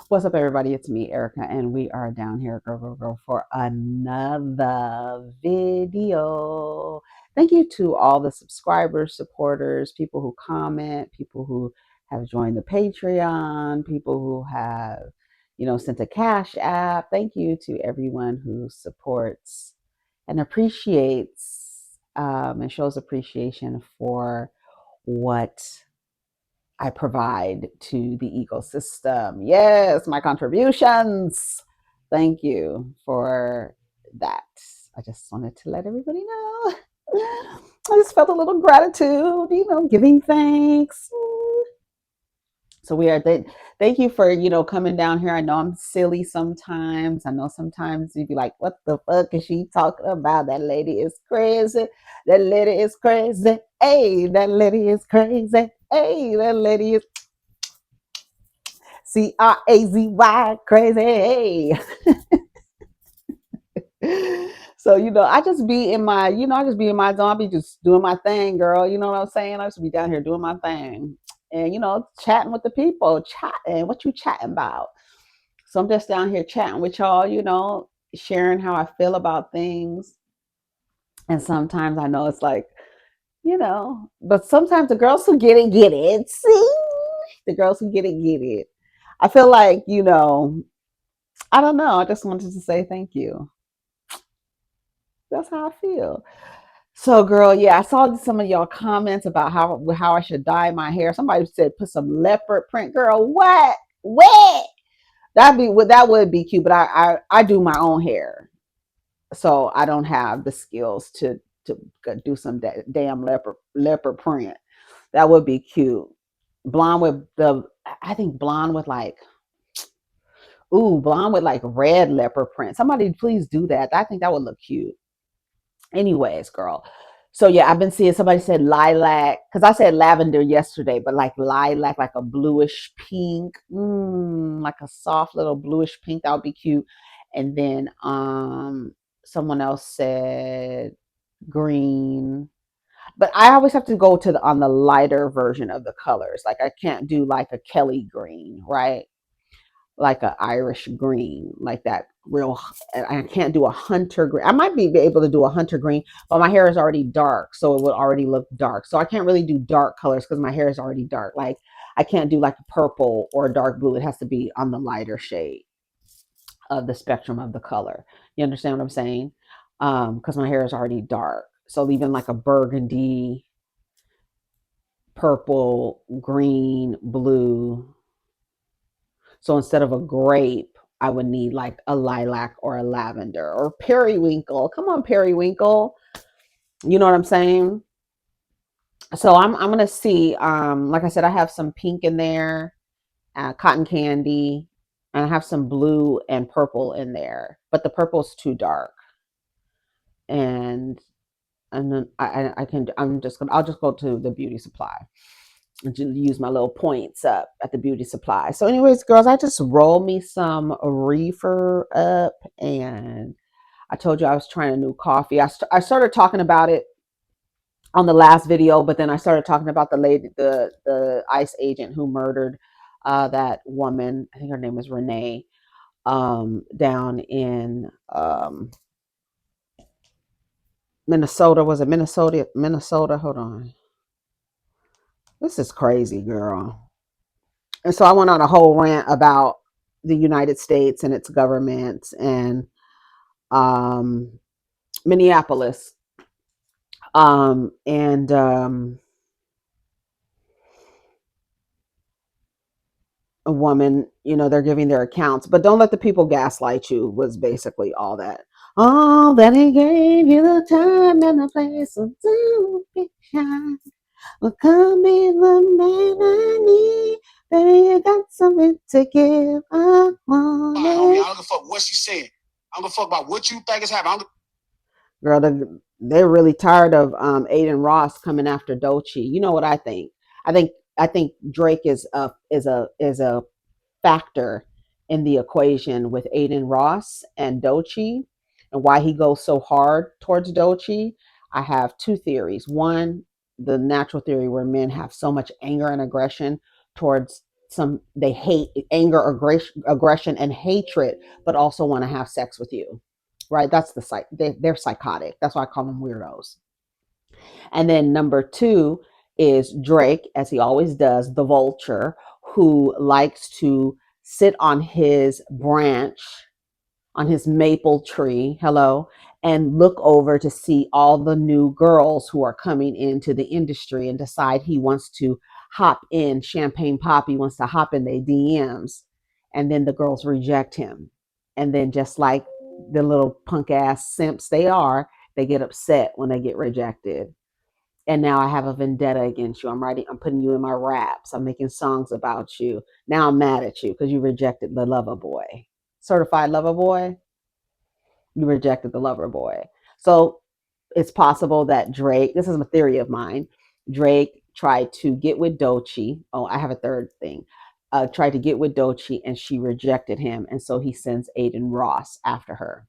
What's up, everybody? It's me, Erica, and we are down here, girl, for another video. Thank you to all the subscribers, supporters, people who comment, people who have joined the Patreon, people who have, sent a cash app. Thank you to everyone who supports and appreciates and shows appreciation for what I provide to the ecosystem. Yes, my contributions. Thank you for that. I just wanted to let everybody know. I just felt a little gratitude, giving thanks. So we are thank you for coming down here. I know I'm silly sometimes. I know sometimes you'd be like, what the fuck is she talking about? That lady is crazy. That lady is crazy. Hey, that lady is crazy. Hey, that lady is Crazy, crazy. So, I just be in my, I just be in my zone. I be just doing my thing, girl. You know what I'm saying? I just be down here doing my thing and, chatting with the people, chatting. What you chatting about? So I'm just down here chatting with y'all, sharing how I feel about things. And sometimes I know it's like, but sometimes the girls who get it. See? The girls who get it. I feel like, I don't know. I just wanted to say thank you. That's how I feel. So, girl, yeah, I saw some of y'all comments about how I should dye my hair. Somebody said put some leopard print. Girl, what? What? That would be cute, but I do my own hair, so I don't have the skills to do some damn leopard print. That would be cute. Blonde with I think blonde with like blonde with like red leopard print. Somebody please do that. I think that would look cute. Anyways, girl. So yeah, I've been seeing somebody said lilac because I said lavender yesterday, but like lilac, like a bluish pink, like a soft little bluish pink. That would be cute. And then someone else said green, but I always have to go to on the lighter version of the colors. Like I can't do like a Kelly green, right? Like a Irish green, like that real. I can't do a hunter green. I might be able to do a hunter green, but my hair is already dark, so it would already look dark. So I can't really do dark colors because my hair is already dark. Like I can't do like a purple or a dark blue. It has to be on the lighter shade of the spectrum of the color. You understand what I'm saying? Because my hair is already dark. So even like a burgundy, purple, green, blue. So instead of a grape, I would need like a lilac or a lavender or periwinkle. Come on, periwinkle. You know what I'm saying? So I'm gonna see. Like I said, I have some pink in there, cotton candy, and I have some blue and purple in there. But the purple's too dark, and then I can. I'll just go to the beauty supply and use my little points up at the beauty supply. So, anyways, girls, I just rolled me some reefer up, and I told you I was trying a new coffee. I started talking about it on the last video, but then I started talking about the lady, the ICE agent who murdered that woman. I think her name is Renee, down in Minnesota. Was it Minnesota? Minnesota. Hold on. This is crazy, girl. And so I went on a whole rant about the United States and its government and um, Minneapolis. And a woman, they're giving their accounts, but don't let the people gaslight you, was basically all that. All that he gave you the time and the place to be shine. Well, come be the man I need. Baby, you got something to give. I want it. I don't give a fuck what she said. I don't give a fuck about what you think is happening. Girl, they're really tired of Adin Ross coming after Doechii. You know what I think? I think Drake is a factor in the equation with Adin Ross and Doechii, and why he goes so hard towards Doechii. I have two theories. One, the natural theory where men have so much anger and aggression towards they hate anger, aggression, and hatred, but also want to have sex with you, right? That's they're psychotic. That's why I call them weirdos. And then number two is Drake, as he always does, the vulture, who likes to sit on his branch, on his maple tree, hello, and look over to see all the new girls who are coming into the industry and decide he wants to hop in. Champagne Poppy wants to hop in their DMs, and then the girls reject him. And then, just like the little punk ass simps they are, they get upset when they get rejected. And now I have a vendetta against you. I'm putting you in my raps. I'm making songs about you. Now I'm mad at you because you rejected the lover boy. Certified lover boy, you rejected the lover boy. So it's possible that Drake, this is a theory of mine, Drake tried to get with Doechii. Oh, I have a third thing. Tried to get with Doechii and she rejected him. And so he sends Adin Ross after her.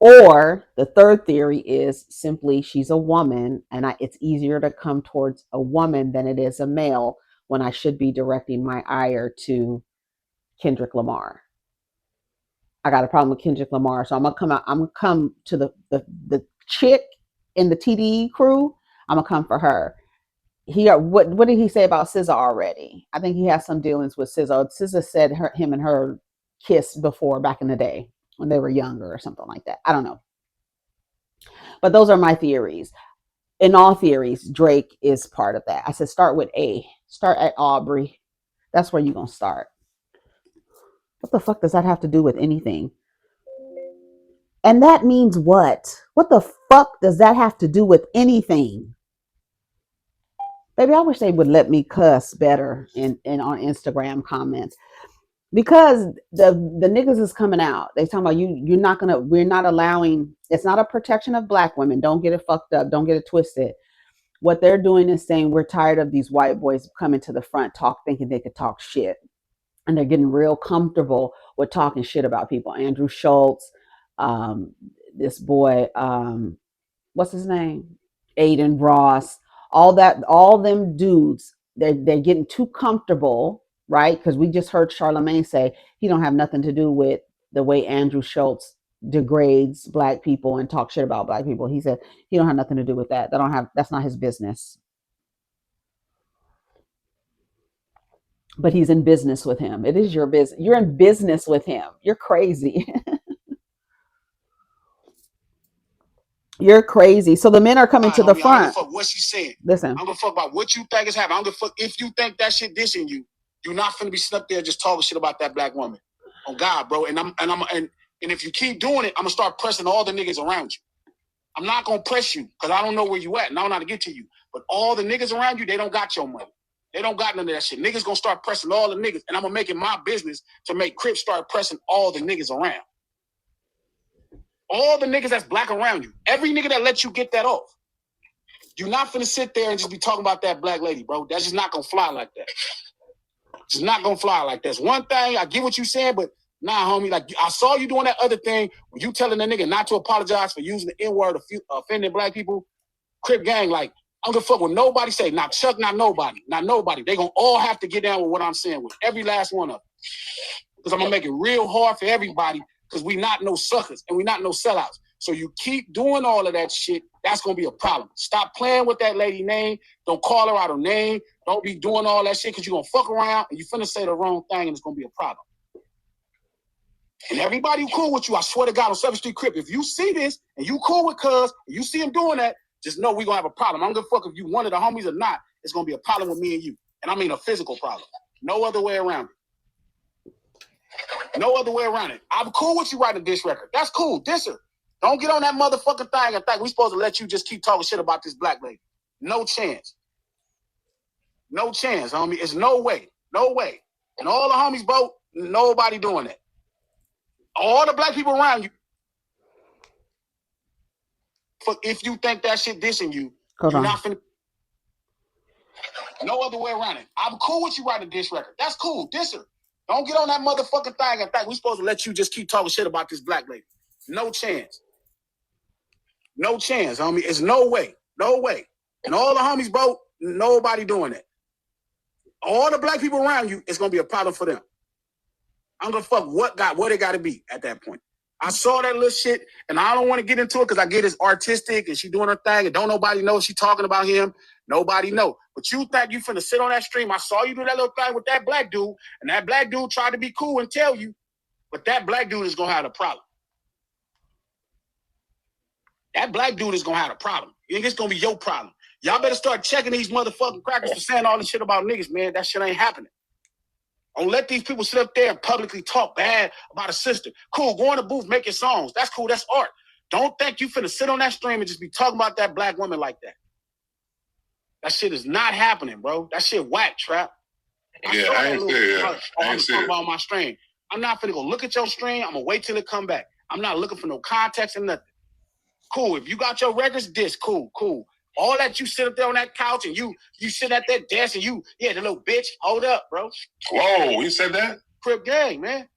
Or the third theory is simply she's a woman and it's easier to come towards a woman than it is a male when I should be directing my ire to Kendrick Lamar. I got a problem with Kendrick Lamar, so I'm gonna come to the chick in the TDE crew. I'm gonna come for her. What did he say about SZA already? I think he has some dealings with SZA. SZA said him and her kissed before back in the day when they were younger or something like that. I don't know. But those are my theories. In all theories, Drake is part of that. I said start with A. Start at Aubrey. That's where you're gonna start. What the fuck does that have to do with anything? And that means what? What the fuck does that have to do with anything? Baby, I wish they would let me cuss better in on Instagram comments. Because the niggas is coming out. They talking about we're not allowing, it's not a protection of black women. Don't get it fucked up. Don't get it twisted. What they're doing is saying we're tired of these white boys coming to the front thinking they could talk shit. And they're getting real comfortable with talking shit about people. Andrew Schultz, this boy, what's his name? Adin Ross, all them dudes, they're getting too comfortable, right? Because we just heard Charlemagne say he don't have nothing to do with the way Andrew Schultz degrades black people and talk shit about black people. He said he don't have nothing to do with that. That's not his business. But he's in business with him. It is your business. You're in business with him. You're crazy. You're crazy. So the men are coming to the front. I don't give a fuck what she's saying. Listen. I don't give a fuck about what you think is happening. I don't give a fuck if you think that shit dissing you. You're not finna be sitting up there just talking shit about that black woman. Oh God, bro. And if you keep doing it, I'm gonna start pressing all the niggas around you. I'm not gonna press you because I don't know where you at and I don't know how to get to you. But all the niggas around you, they don't got your money. They don't got none of that shit. Niggas gonna start pressing all the niggas, and I'm gonna make it my business to make Crips start pressing all the niggas around. All the niggas that's black around you. Every nigga that lets you get that off. You're not finna sit there and just be talking about that black lady, bro. That's just not gonna fly like that. It's not gonna fly like that. It's one thing, I get what you saying, but nah, homie, like I saw you doing that other thing when you telling that nigga not to apologize for using the N-word offending black people. Crip gang, like, I don't give a fuck what nobody say. Not Chuck, not nobody. Not nobody. They gonna all have to get down with what I'm saying with every last one of them. Because I'm gonna make it real hard for everybody because we not no suckers and we not no sellouts. So you keep doing all of that shit, that's gonna be a problem. Stop playing with that lady name. Don't call her out her name. Don't be doing all that shit because you're gonna fuck around and you finna say the wrong thing and it's gonna be a problem. And everybody who cool with you, I swear to God, on 7th Street Crip, if you see this and you cool with cuz, you see him doing that, just know we gonna have a problem. I don't give a fuck if you one of the homies or not. It's gonna be a problem with me and you. And I mean a physical problem. No other way around it. No other way around it. I'm cool with you writing a diss record. That's cool. Diss her. Don't get on that motherfucking thing and think we supposed to let you just keep talking shit about this black lady. No chance. No chance, homie. It's no way. No way. And all the homies vote, nobody doing that. All the black people around you. If you think that shit dissing you, you're not finna. No other way around it. I'm cool with you writing a diss record. That's cool. Diss her. Don't get on that motherfucking thing and think we supposed to let you just keep talking shit about this black lady. No chance. No chance, homie. It's no way. No way. And all the homies vote, nobody doing it. all the black people around you, it's gonna be a problem for them. I'm gonna fuck what it gotta be at that point. I saw that little shit, and I don't want to get into it because I get it's artistic and she doing her thing, and don't nobody know she talking about him. Nobody know. But you think you finna sit on that stream? I saw you do that little thing with that black dude, and that black dude tried to be cool and tell you, but that black dude is gonna have a problem. That black dude is gonna have a problem. You think it's gonna be your problem? Y'all better start checking these motherfucking crackers for saying all this shit about niggas, man. That shit ain't happening. Don't let these people sit up there and publicly talk bad about a sister. Cool, go in the booth, make your songs. That's cool, that's art. Don't think you finna sit on that stream and just be talking about that black woman like that. That shit is not happening, bro. That shit whack, Trap. I ain't see it. I'm talking about my stream. I'm not finna go look at your stream. I'm gonna wait till it come back. I'm not looking for no context and nothing. Cool, if you got your records, cool. All that you sit up there on that couch and you sit at that desk and the little bitch, hold up, bro. Whoa, you said that? Crip gang, man.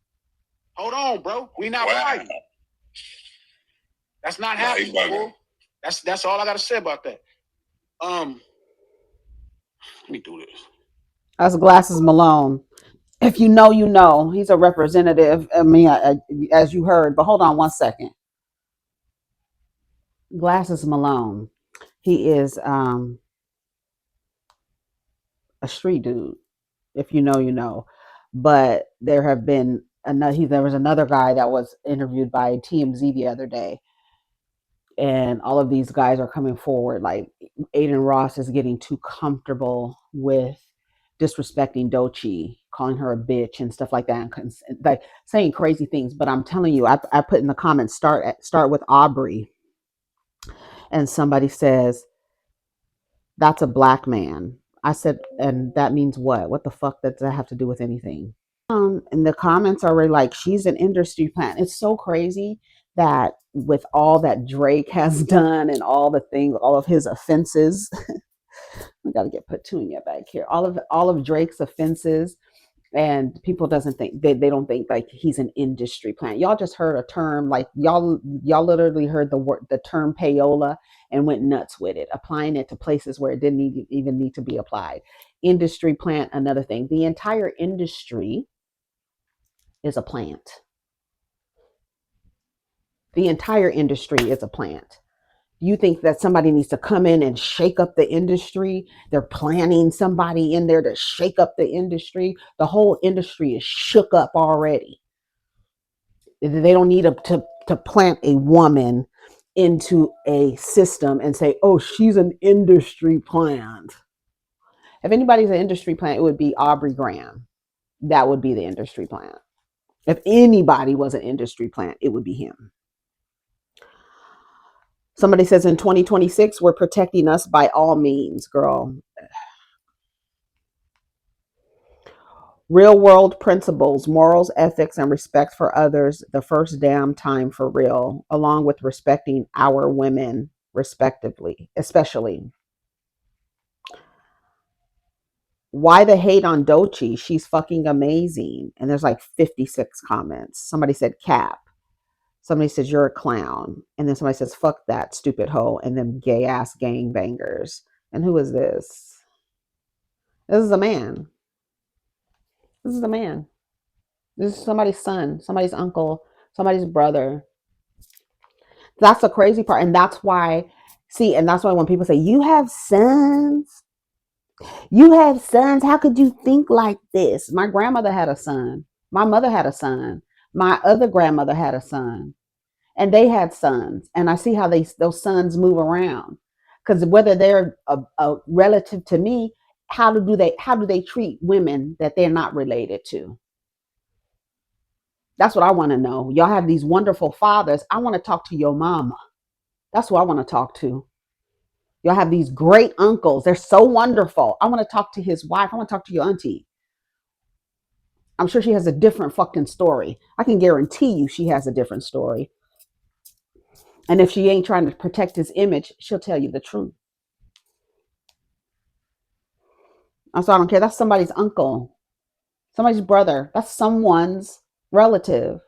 Hold on, bro. We not fighting. That's not happening, bro. That's all I gotta say about that. Let me do this. That's Glasses Malone. If you know, you know. He's a representative. I mean, as you heard. But hold on one second. Glasses Malone. He is a street dude. If you know, you know. But there have been there was another guy that was interviewed by TMZ the other day, and all of these guys are coming forward. Like Adin Ross is getting too comfortable with disrespecting Doechii, calling her a bitch and stuff like that, and like saying crazy things. But I'm telling you, I put in the comments, start with Aubrey, and somebody says that's a black man. I said, and that means what? What the fuck does that have to do with anything? And the comments are really like, she's an industry plant. It's so crazy that with all that Drake has done and all the things, all of his offenses, we got to get Petunia back here. All of Drake's offenses, and people doesn't think they don't think like he's an industry plant. Y'all just heard a term like y'all literally heard the term payola and went nuts with it, applying it to places where it didn't even need to be applied. Industry plant, another thing. The entire industry is a plant. The entire industry is a plant. You think that somebody needs to come in and shake up the industry? They're planning somebody in there to shake up the industry. The whole industry is shook up already. They don't need to plant a woman into a system and say, oh, she's an industry plant. If anybody's an industry plant, it would be Aubrey Graham. That would be the industry plant. If anybody was an industry plant, it would be him. Somebody says in 2026, we're protecting us by all means, girl. Real world principles, morals, ethics, and respect for others, the first damn time for real, along with respecting our women, respectively, especially. Why the hate on Doechii? She's fucking amazing. And there's like 56 comments. Somebody said cap. Somebody says you're a clown. And then somebody says fuck that stupid hoe. And then gay ass gang bangers. And who is this? This is a man. This is a man. This is somebody's son, somebody's uncle, somebody's brother. That's the crazy part. And that's why, and that's why when people say, you have sons, how could you think like this? My grandmother had a son. My mother had a son. My other grandmother had a son. And they had sons. And I see how those sons move around. Because whether they're a relative to me, how do they treat women that they're not related to? That's what I want to know. Y'all have these wonderful fathers. I want to talk to your mama. That's who I want to talk to. Y'all have these great uncles. They're so wonderful. I want to talk to his wife. I want to talk to your auntie. I'm sure she has a different fucking story. I can guarantee you she has a different story. And if she ain't trying to protect his image, she'll tell you the truth. So I don't care. That's somebody's uncle, somebody's brother. That's someone's relative.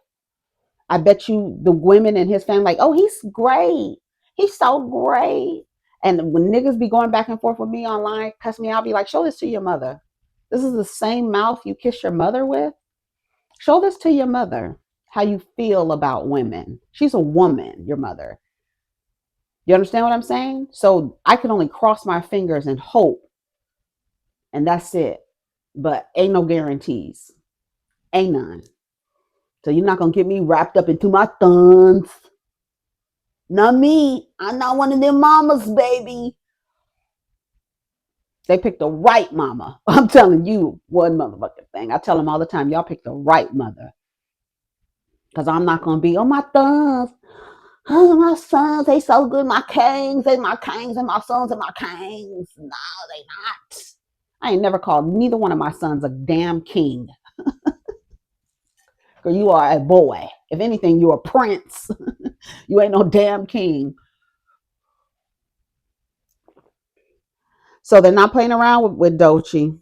I bet you the women in his family like, oh, he's great. He's so great. And when niggas be going back and forth with me online, cuss me out, I'll be like, show this to your mother. This is the same mouth you kiss your mother with. Show this to your mother, how you feel about women. She's a woman, your mother. You understand what I'm saying? So I can only cross my fingers and hope, and that's it. But ain't no guarantees. Ain't none. So you're not gonna get me wrapped up into my thuns. Not me. I'm not one of them mamas, baby. They picked the right mama. I'm telling you one motherfucking thing. I tell them all the time, y'all pick the right mother. Because I'm not gonna be on my thuns. Oh, my sons, they so good. My kings, they my kings, and my sons are my kings. No, they not. I ain't never called neither one of my sons a damn king. Because you are a boy. If anything, you're a prince. You ain't no damn king. So they're not playing around with Doechii.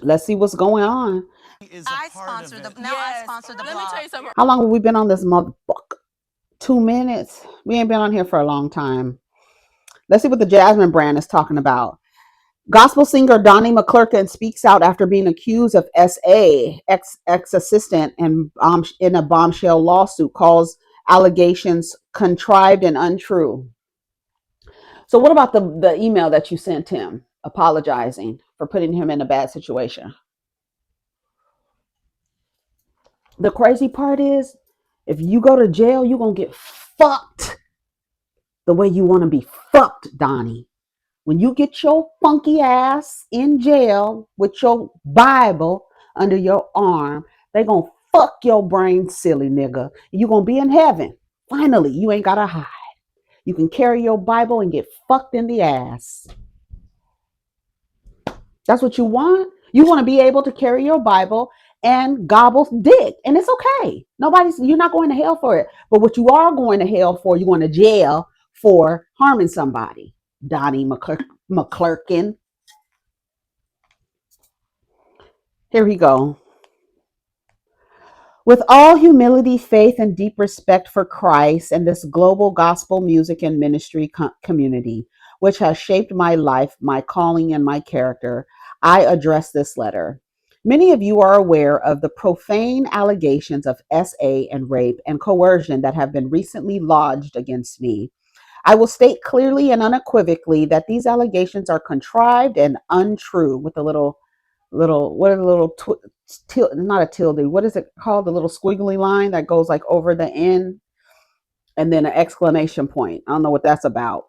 Let's see what's going on. I sponsor the blog. Let me tell you something. How long have we been on this motherfucker? 2 minutes. We ain't been on here for a long time. Let's see what the Jasmine brand is talking about. Gospel singer Donnie McClurkin speaks out after being accused of SA, ex-assistant, and in a bombshell lawsuit, calls allegations contrived and untrue. So what about the email that you sent him apologizing for putting him in a bad situation? The crazy part is, if you go to jail, you're going to get fucked the way you want to be fucked, Donnie. When you get your funky ass in jail with your Bible under your arm, they going to fuck your brain silly, nigga. You're going to be in heaven. Finally, you ain't got to hide. You can carry your Bible and get fucked in the ass. That's what you want? You want to be able to carry your Bible and gobble dick. And it's okay. You're not going to hell for it. But what you are going to hell for, you're going to jail for harming somebody. Donnie McClurkin. Here we go. With all humility, faith, and deep respect for Christ and this global gospel music and ministry community, which has shaped my life, my calling, and my character, I address this letter. Many of you are aware of the profane allegations of SA and rape and coercion that have been recently lodged against me. I will state clearly and unequivocally that these allegations are contrived and untrue, with a little, what are the little, not a tilde, what is it called? The little squiggly line that goes like over the end and then an exclamation point. I don't know what that's about.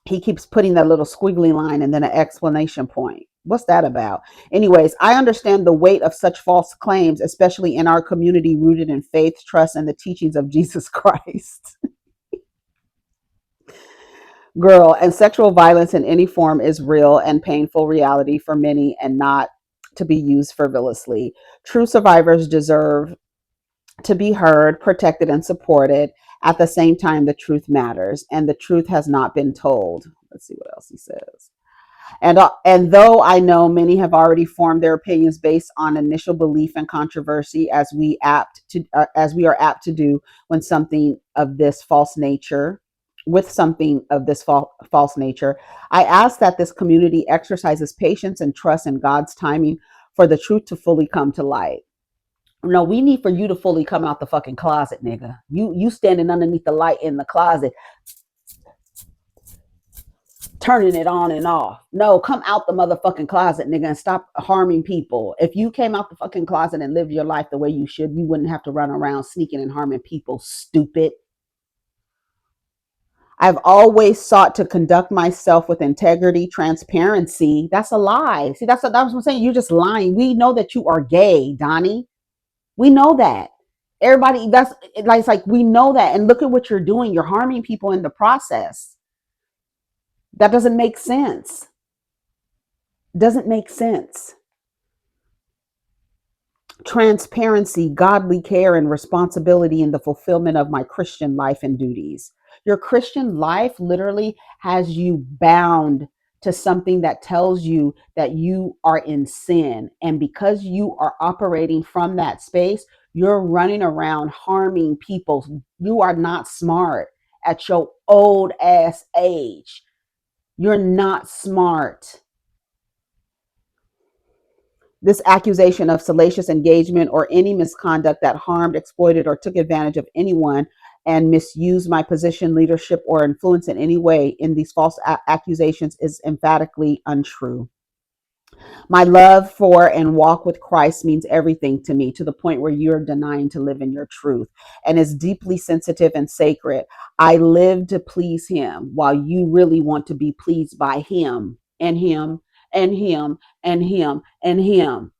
He keeps putting that little squiggly line and then an exclamation point. What's that about? Anyways, I understand the weight of such false claims, especially in our community rooted in faith, trust, and the teachings of Jesus Christ. Girl, and sexual violence in any form is real and painful reality for many and not to be used frivolously. True survivors deserve to be heard, protected, and supported. At the same time, the truth matters, and the truth has not been told. Let's see what else he says. And though I know many have already formed their opinions based on initial belief and controversy, as we are apt to do when something of this false nature, with something of this false nature, I ask that this community exercises patience and trust in God's timing for the truth to fully come to light. No, we need for you to fully come out the fucking closet, nigga. You standing underneath the light in the closet, turning it on and off. No, come out the motherfucking closet, nigga, and stop harming people. If you came out the fucking closet and lived your life the way you should, you wouldn't have to run around sneaking and harming people, stupid. I've always sought to conduct myself with integrity, transparency. That's a lie. See, that's what I'm saying. You're just lying. We know that you are gay, Donnie. We know that. Everybody, that's like, it's like we know that. And look at what you're doing. You're harming people in the process. That doesn't make sense. Doesn't make sense. Transparency, godly care, and responsibility in the fulfillment of my Christian life and duties. Your Christian life literally has you bound to something that tells you that you are in sin. And because you are operating from that space, you're running around harming people. You are not smart at your old ass age. You're not smart. This accusation of salacious engagement or any misconduct that harmed, exploited, or took advantage of anyone and misused my position, leadership, or influence in any way in these false accusations is emphatically untrue. My love for and walk with Christ means everything to me, to the point where you're denying to live in your truth, and is deeply sensitive and sacred. I live to please Him while you really want to be pleased by Him and Him and Him and Him and Him,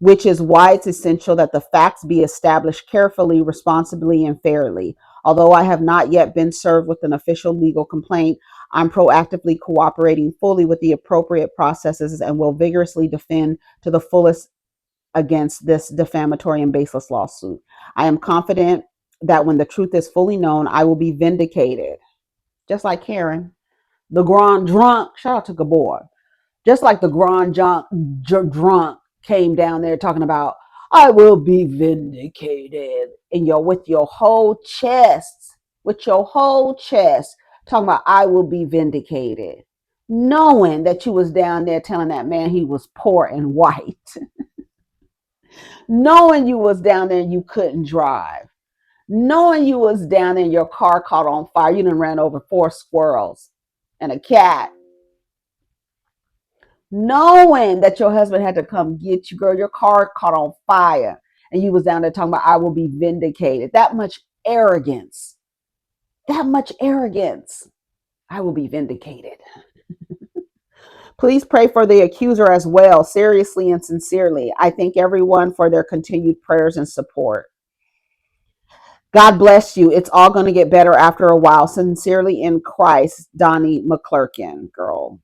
which is why it's essential that the facts be established carefully, responsibly, and fairly. Although I have not yet been served with an official legal complaint, I'm proactively cooperating fully with the appropriate processes and will vigorously defend to the fullest against this defamatory and baseless lawsuit. I am confident that when the truth is fully known, I will be vindicated. Just like Karen, the grand drunk, shout out to Gabor, just like the grand drunk came down there talking about, I will be vindicated. And you're with your whole chest, talking about, I will be vindicated. Knowing that you was down there telling that man he was poor and white. Knowing you was down there and you couldn't drive. Knowing you was down there and your car caught on fire. You done ran over 4 squirrels and a cat. Knowing that your husband had to come get you, girl, your car caught on fire and you was down there talking about, I will be vindicated. That much arrogance. I will be vindicated. Please pray for the accuser as well, seriously and sincerely. I thank everyone for their continued prayers and support. God bless you. It's all going to get better after a while. Sincerely in Christ, Donnie McClurkin, girl.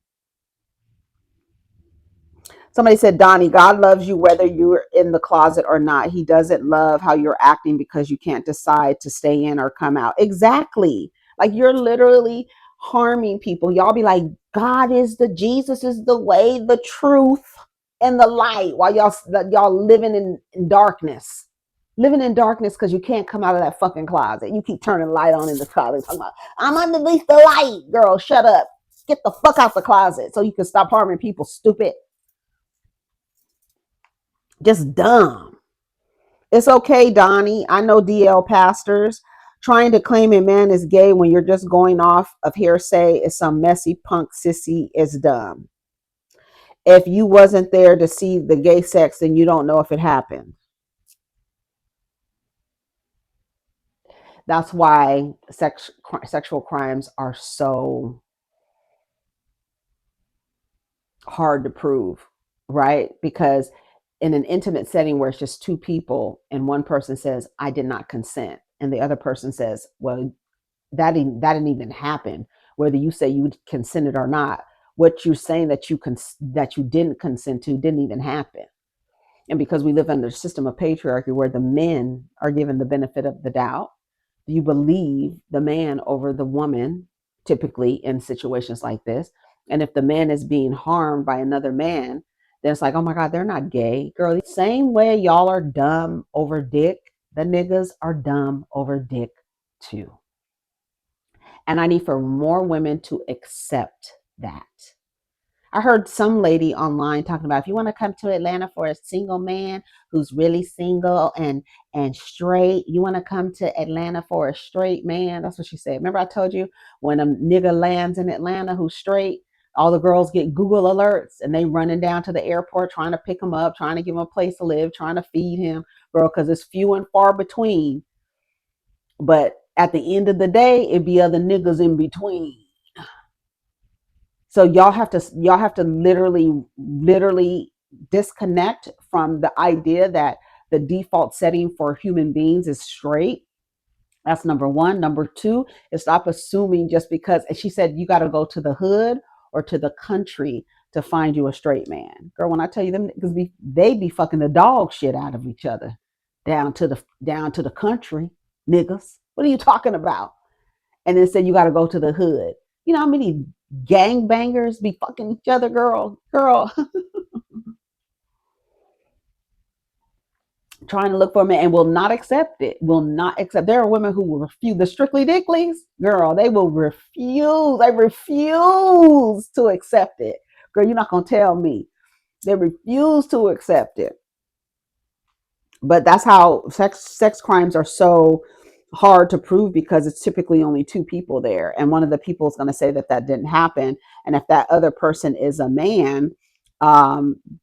Somebody said, Donnie, God loves you whether you're in the closet or not. He doesn't love how you're acting because you can't decide to stay in or come out. Exactly. Like, you're literally harming people. Y'all be like, God is Jesus is the way, the truth, and the light, while y'all living in darkness. Living in darkness because you can't come out of that fucking closet. You keep turning the light on in the closet, talking about, I'm underneath the light. Girl, shut up. Get the fuck out the closet so you can stop harming people, stupid. Just dumb. It's okay, Donnie. I know DL pastors. Trying to claim a man is gay when you're just going off of hearsay is some messy punk sissy is dumb. If you wasn't there to see the gay sex, then you don't know if it happened. That's why sexual crimes are so hard to prove, right? Because in an intimate setting where it's just 2 people and one person says, I did not consent, and the other person says, well, that didn't even happen, whether you say you consented or not, what you're saying that you didn't consent to didn't even happen. And because we live under a system of patriarchy where the men are given the benefit of the doubt, you believe the man over the woman, typically in situations like this. And if the man is being harmed by another man, then it's like, oh my God, they're not gay. Girl, the same way y'all are dumb over dick, the niggas are dumb over dick too. And I need for more women to accept that. I heard some lady online talking about, if you want to come to Atlanta for a single man who's really single and straight, you want to come to Atlanta for a straight man. That's what she said. Remember I told you, when a nigga lands in Atlanta who's straight, all the girls get Google alerts and they running down to the airport trying to pick him up, trying to give him a place to live, trying to feed him, girl, because it's few and far between. But at the end of the day, it be other niggas in between. So y'all have to literally disconnect from the idea that the default setting for human beings is straight. That's number one. Number two is stop assuming just because, and she said, you got to go to the hood or to the country to find you a straight man. Girl, when I tell you them niggas they be fucking the dog shit out of each other down to the country, niggas. What are you talking about? And then said you got to go to the hood. You know how many gangbangers be fucking each other, girl, trying to look for a man and will not accept it. Will not accept. There are women who will refuse. The strictly dicklies, girl, they will refuse. They refuse to accept it. Girl, you're not gonna tell me They refuse to accept it. But that's how sex crimes are so hard to prove, because it's typically only two people there, and one of the people is going to say that that didn't happen, and if that other person is a man,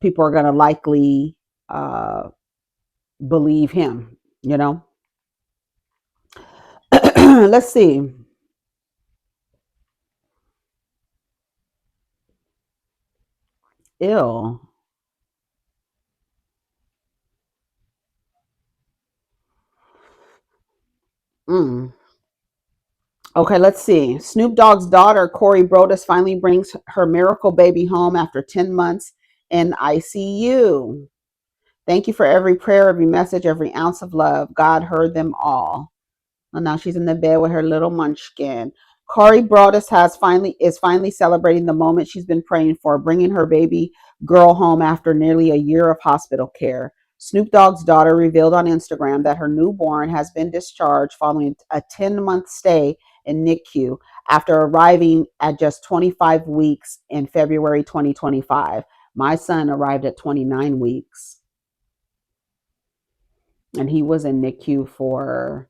people are going to likely uh, believe him. You know. Let's see. Ill. Mm. Okay, let's see. Snoop Dogg's daughter, Cori Broadus, finally brings her miracle baby home after 10 months in ICU. Thank you for every prayer, every message, every ounce of love. God heard them all. Well, now she's in the bed with her little munchkin. Cori Broadus is finally celebrating the moment she's been praying for, bringing her baby girl home after nearly a year of hospital care. Snoop Dogg's daughter revealed on Instagram that her newborn has been discharged following a 10-month stay in NICU after arriving at just 25 weeks in February 2025. My son arrived at 29 weeks, and he was in NICU for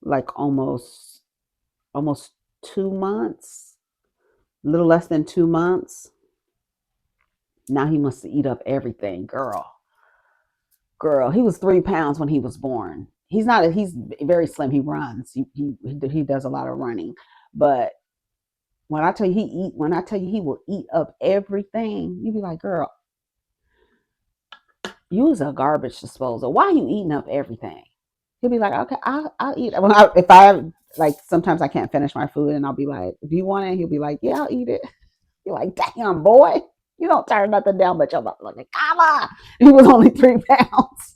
like almost 2 months, a little less than 2 months. Now he must eat up everything, girl. He was 3 pounds when he was born. He's very slim. He runs. He does a lot of running. But when I tell you he will eat up everything, you be like, girl, use a garbage disposal. Why are you eating up everything? He'll be like, okay, I'll eat it. If I like, sometimes I can't finish my food, and I'll be like, do you want it? He'll be like, yeah, I'll eat it. You're like, damn, boy, you don't turn nothing down but your like, come on. He was only 3 pounds.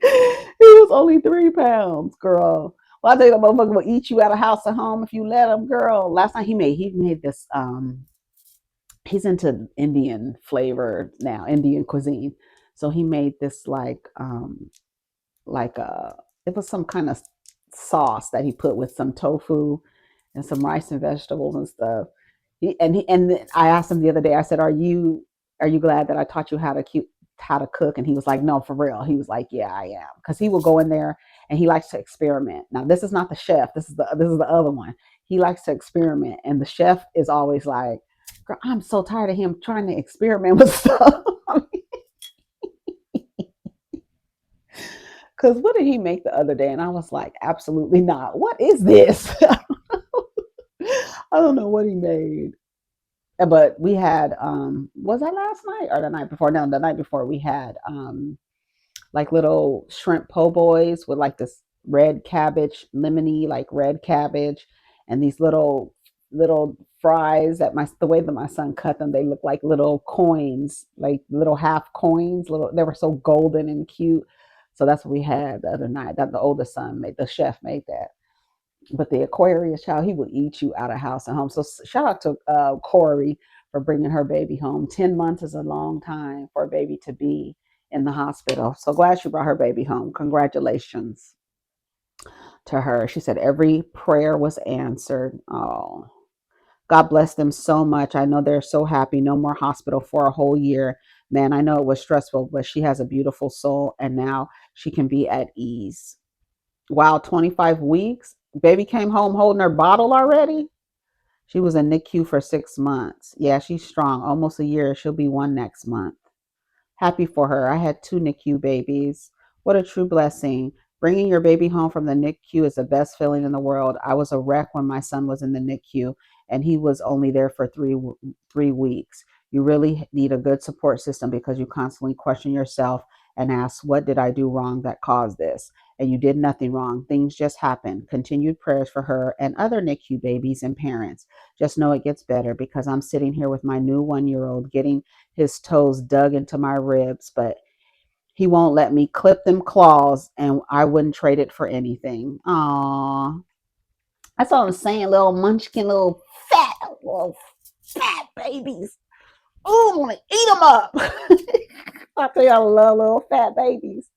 He was only 3 pounds, girl. Well, I tell you, the motherfucker will eat you out of house or home if you let him, girl. Last night he made this. He's into Indian flavor now, Indian cuisine. So he made this like it was some kind of sauce that he put with some tofu and some rice and vegetables and stuff. And I asked him the other day. I said, "Are you glad that I taught you how to cook?" And he was like, "No, for real." He was like, "Yeah, I am," because he will go in there and he likes to experiment. Now, this is not the chef. This is the other one. He likes to experiment, and the chef is always like, "Girl, I'm so tired of him trying to experiment with stuff." Because what did he make the other day? And I was like, absolutely not. What is this? I don't know what he made. But we had was that last night or the night before? No, the night before we had like little shrimp po' boys with like this red cabbage, lemony like red cabbage, and these little fries that the way that my son cut them, they look like little coins, like little half coins. They were so golden and cute. So that's what we had the other night. That the oldest son made. The chef made that. But the Aquarius child, he will eat you out of house and home. So shout out to Cori for bringing her baby home. 10 months is a long time for a baby to be in the hospital. So glad she brought her baby home. Congratulations to her. She said every prayer was answered. Oh, God bless them so much. I know they're so happy. No more hospital for a whole year. Man, I know it was stressful, but she has a beautiful soul, and now she can be at ease. Wow, 25 weeks. Baby came home holding her bottle already. She was in NICU for 6 months. Yeah, she's strong. Almost a year. She'll be one next month. Happy for her. I had two NICU babies. What a true blessing. Bringing your baby home from the NICU is the best feeling in the world. I was a wreck when my son was in the NICU, and he was only there for 3 weeks. You really need a good support system because you constantly question yourself and ask, what did I do wrong that caused this? And you did nothing wrong. Things just happen. Continued prayers for her and other NICU babies and parents. Just know it gets better because I'm sitting here with my new 1-year-old getting his toes dug into my ribs, but he won't let me clip them claws, and I wouldn't trade it for anything. Aww. That's all I'm saying, little munchkin, little fat babies. Ooh, I want to eat them up. I tell you, I love little fat babies.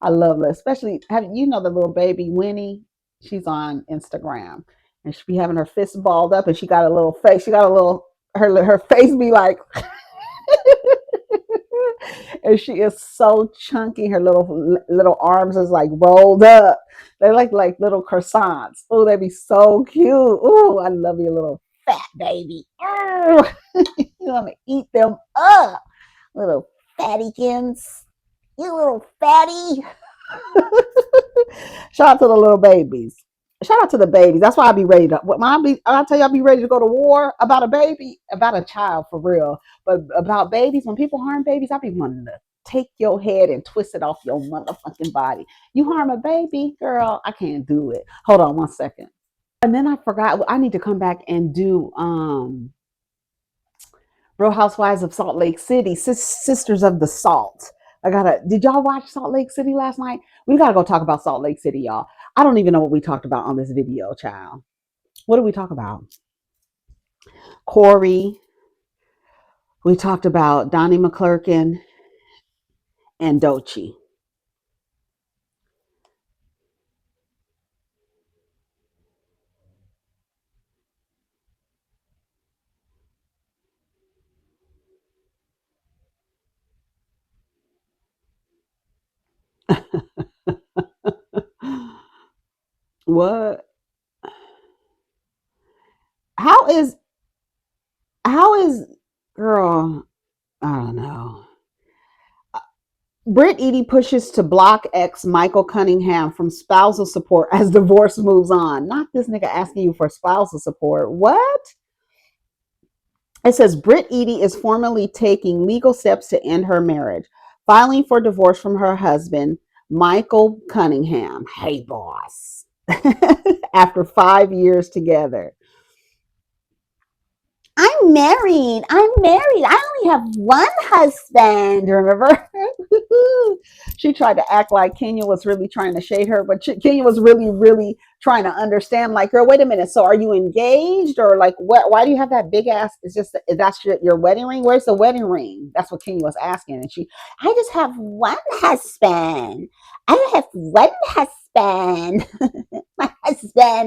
I love them, especially, the little baby Winnie? She's on Instagram, and she be having her fist balled up, and she got a little face. She got a little, her face be like, And she is so chunky. Her little arms is like rolled up. They're like little croissants. Oh, they'd be so cute. Oh, I love you, little fat baby. Oh, you want to eat them up, little fattykins. You little fatty. Shout out to the little babies. Shout out to the babies. That's why I be ready to. When I tell you I be ready to go to war about a baby, about a child for real. But about babies, when people harm babies, I be wanting to take your head and twist it off your motherfucking body. You harm a baby, girl, I can't do it. Hold on 1 second. And then I forgot. I need to come back and do Real Housewives of Salt Lake City, Sisters of the Salt. Did y'all watch Salt Lake City last night? We gotta go talk about Salt Lake City, y'all. I don't even know what we talked about on this video, child. What did we talk about? Cori. We talked about Donnie McClurkin and Doechii. What? How is girl? I don't know. Brit Eady pushes to block ex Michael Cunningham from spousal support as divorce moves on. Not this nigga asking you for spousal support. What? It says Brit Eady is formally taking legal steps to end her marriage, filing for divorce from her husband, Michael Cunningham. Hey, boss. After 5 years together. I'm married. I only have one husband. Remember? She tried to act like Kenya was really trying to shade her, but Kenya was really, really trying to understand. Like, girl, wait a minute. So, are you engaged, or like, what? Why do you have that big ass? It's just that's your wedding ring. Where's the wedding ring? That's what Kenya was asking, and I just have one husband. I have one husband.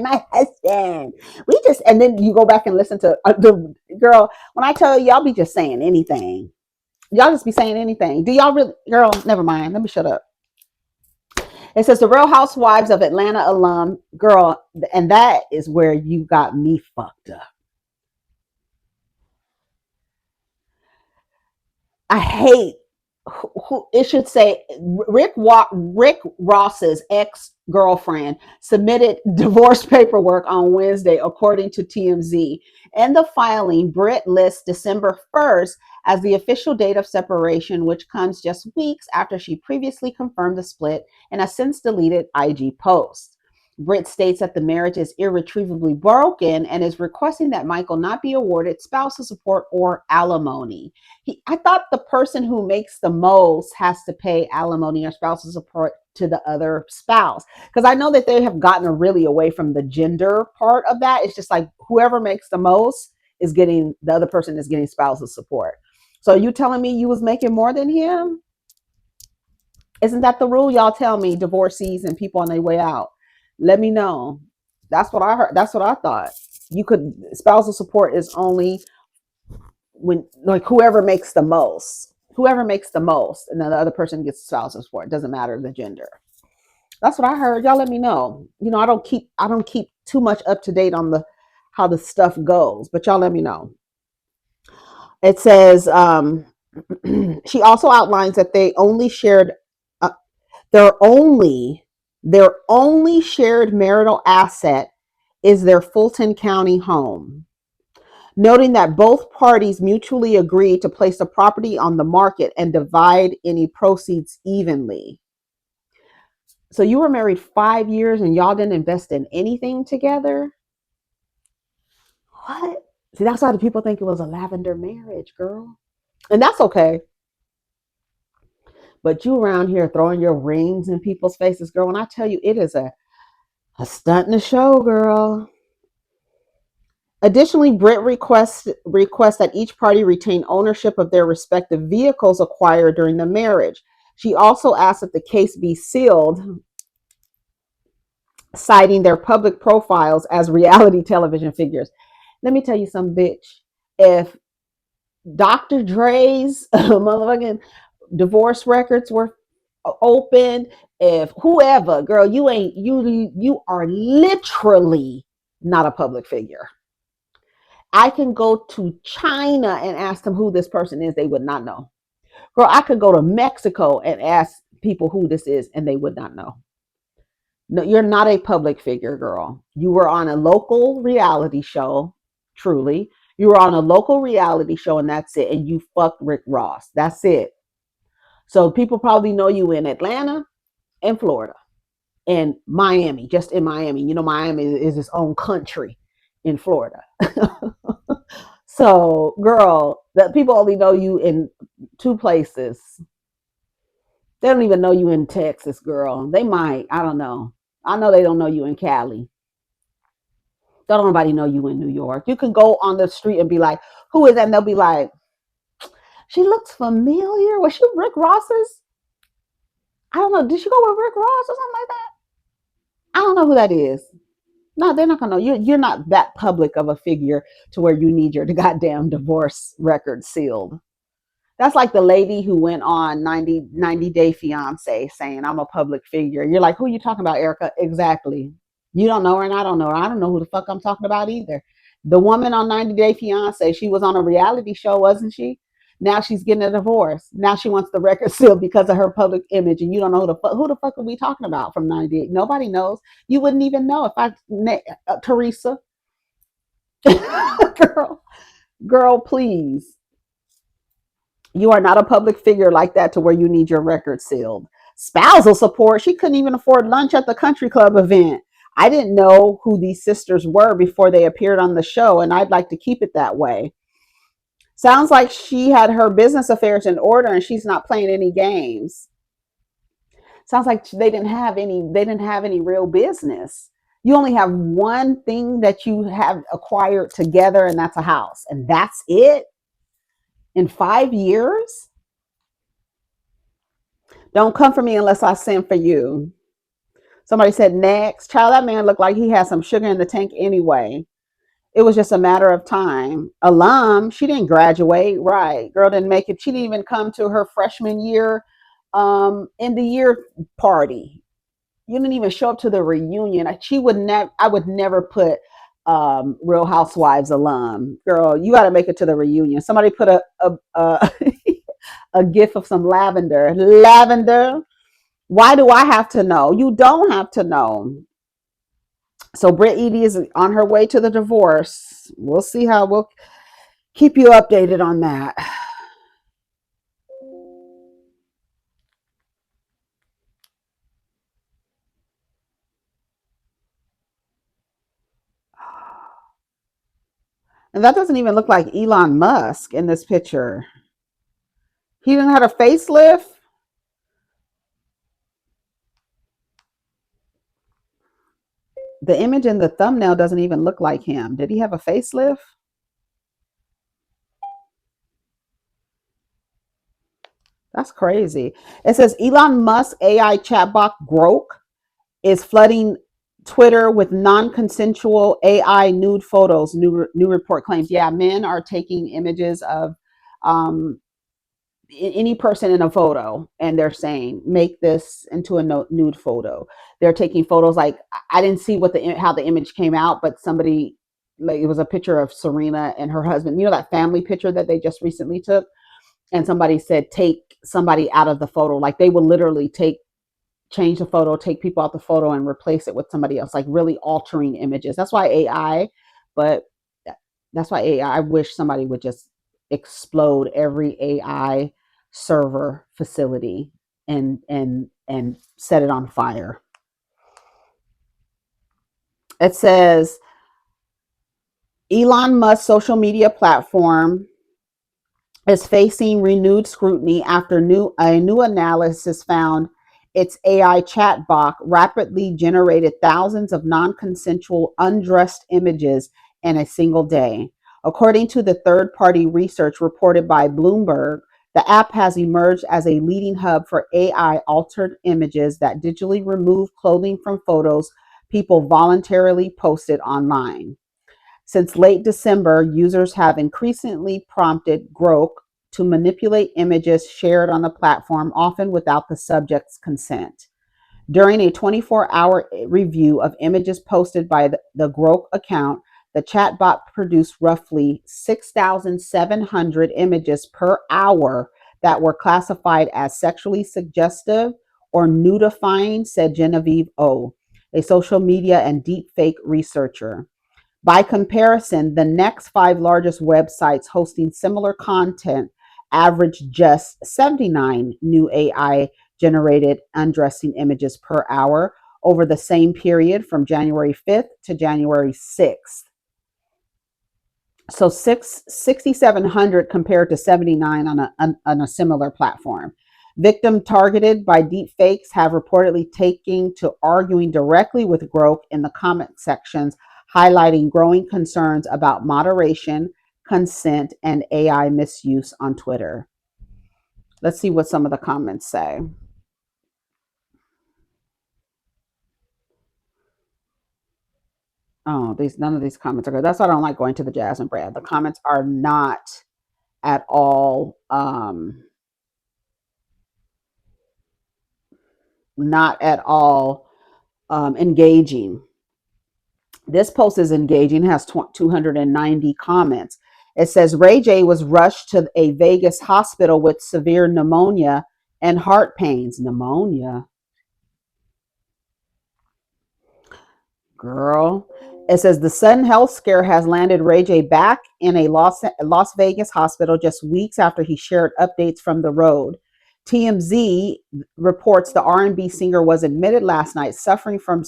my husband. We just, and then you go back and listen to the girl. When I tell you, y'all be just saying anything. Y'all just be saying anything. Do y'all really, girl? Never mind. Let me shut up. It says the Real Housewives of Atlanta alum, girl, and that is where you got me fucked up. I hate who it should say Rick Ross's ex-girlfriend submitted divorce paperwork on Wednesday, according to TMZ. In the filing, Brit lists December 1st as the official date of separation, which comes just weeks after she previously confirmed the split in a since deleted IG post. Brit states that the marriage is irretrievably broken and is requesting that Michael not be awarded spousal support or alimony. I thought the person who makes the most has to pay alimony or spousal support to the other spouse. Because I know that they have gotten really away from the gender part of that. It's just like whoever makes the most is getting, the other person is getting spousal support. So you telling me you was making more than him? Isn't that the rule? Y'all tell me, divorcees and people on their way out. Let me know. That's what I heard. That's what I thought. You could, spousal support is only when, like, whoever makes the most, and then the other person gets spousal support. It doesn't matter the gender. That's what I heard. Y'all let me know. I don't keep too much up to date on how the stuff goes, but y'all let me know. It says she also outlines that they only shared their only shared marital asset is their Fulton County home, noting that both parties mutually agreed to place the property on the market and divide any proceeds evenly. So you were married 5 years and y'all didn't invest in anything together? What? See, that's why the people think it was a lavender marriage, girl. And that's okay. But you around here throwing your rings in people's faces, girl. When I tell you, it is a stunt in the show, girl. Additionally, Brit requests that each party retain ownership of their respective vehicles acquired during the marriage. She also asked that the case be sealed, citing their public profiles as reality television figures. Let me tell you something, bitch. If Dr. Dre's motherfucking divorce records were opened, if whoever, girl, you are literally not a public figure. I can go to China and ask them who this person is, they would not know. Girl, I could go to Mexico and ask people who this is and they would not know. No, you're not a public figure, girl. You were on a local reality show, truly. You were on a local reality show and that's it. And you fucked Rick Ross. That's it. So people probably know you in Atlanta and Florida and Miami, just in Miami. You know, Miami is its own country in Florida. So, girl, that people only know you in two places. They don't even know you in Texas, girl. They might. I don't know. I know they don't know you in Cali. Don't nobody know you in New York. You can go on the street and be like, who is that? And they'll be like, she looks familiar. Was she Rick Ross's? I don't know. Did she go with Rick Ross or something like that? I don't know who that is. No, they're not gonna know. You're not that public of a figure to where you need your goddamn divorce record sealed. That's like the lady who went on 90 Day Fiance saying, I'm a public figure. You're like, who are you talking about, Erica? Exactly. You don't know her and I don't know her. I don't know who the fuck I'm talking about either. The woman on 90 Day Fiance, she was on a reality show, wasn't she? Now she's getting a divorce. Now she wants the record sealed because of her public image, and you don't know who the fuck are we talking about from 98? Nobody knows. You wouldn't even know if Teresa, girl, girl, please. You are not a public figure like that to where you need your record sealed. Spousal support. She couldn't even afford lunch at the country club event. I didn't know who these sisters were before they appeared on the show, and I'd like to keep it that way. Sounds like she had her business affairs in order and she's not playing any games. Sounds like they didn't have any real business. You only have one thing that you have acquired together, and that's a house. And that's it in 5 years. Don't come for me unless I send for you. Somebody said next. Child, that man looked like he had some sugar in the tank anyway. It was just a matter of time. Alum, she didn't graduate, right? Girl didn't make it. She didn't even come to her freshman year in the year party. You didn't even show up to the reunion. She would never. I would never put Real Housewives alum. Girl, you got to make it to the reunion. Somebody put a a gif of some lavender. Lavender. Why do I have to know? You don't have to know. So Brit Eady is on her way to the divorce. We'll see how we'll keep you updated on that. And that doesn't even look like Elon Musk in this picture. He didn't have a facelift. The image in the thumbnail doesn't even look like him. Did he have a facelift? That's crazy. It says Elon Musk AI chatbot Grok is flooding Twitter with non-consensual AI nude photos. New report claims. Yeah, men are taking images of um, any person in a photo, and they're saying make this into a nude photo. They're taking photos like I didn't see how the image came out, but somebody, like, it was a picture of Serena and her husband. You know that family picture that they just recently took, and somebody said take somebody out of the photo. Like they would literally change the photo, take people out the photo, and replace it with somebody else, like really altering images. That's why AI, but that's why AI, I wish somebody would just explode every AI server facility and set it on fire. It says Elon Musk's social media platform is facing renewed scrutiny after a new analysis found its AI chatbot rapidly generated thousands of non-consensual undressed images in a single day. According to the third-party research reported by Bloomberg, the app has emerged as a leading hub for AI altered images that digitally remove clothing from photos people voluntarily posted online. Since late December, users have increasingly prompted Grok to manipulate images shared on the platform, often without the subject's consent. During a 24-hour review of images posted by the Grok account, the chatbot produced roughly 6,700 images per hour that were classified as sexually suggestive or nudifying, said Genevieve O, a social media and deepfake researcher. By comparison, the next five largest websites hosting similar content averaged just 79 new AI generated undressing images per hour over the same period from January 5th to January 6th. So 6,700 compared to 79 on a similar platform. Victims targeted by deepfakes have reportedly taken to arguing directly with Grok in the comment sections, highlighting growing concerns about moderation, consent, and AI misuse on Twitter. Let's see what some of the comments say. Oh, none of these comments are good. That's why I don't like going to the Jazz and Brad. The comments are not at all engaging. This post is engaging, has 290 comments. It says Ray J was rushed to a Vegas hospital with severe pneumonia and heart pains. Pneumonia. Girl. It says the sudden health scare has landed Ray J back in a Las Vegas hospital just weeks after he shared updates from the road. TMZ reports the R&B singer was admitted last night suffering from a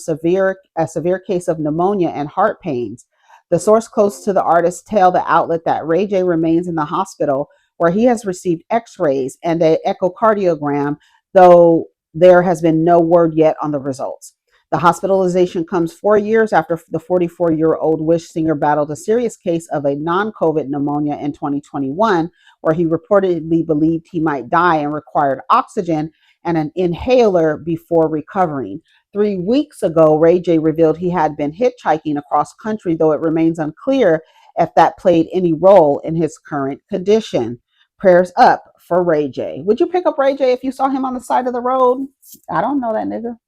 severe case of pneumonia and heart pains. The source close to the artist tell the outlet that Ray J remains in the hospital where he has received x-rays and an echocardiogram, though there has been no word yet on the results. The hospitalization comes 4 years after the 44-year-old Wish singer battled a serious case of a non-COVID pneumonia in 2021, where he reportedly believed he might die and required oxygen and an inhaler before recovering. 3 weeks ago, Ray J revealed he had been hitchhiking across country, though it remains unclear if that played any role in his current condition. Prayers up for Ray J. Would you pick up Ray J if you saw him on the side of the road? I don't know that nigga.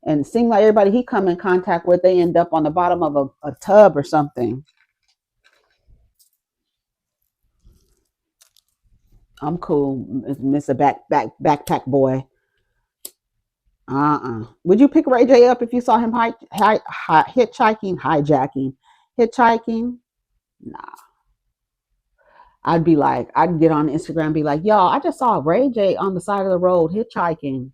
And it seemed like everybody he come in contact with, they end up on the bottom of a tub or something. I'm cool, Mr. Backpack Boy. Would you pick Ray J up if you saw him hijacking? Hitchhiking? Nah. I'd get on Instagram and be like, y'all, I just saw Ray J on the side of the road hitchhiking.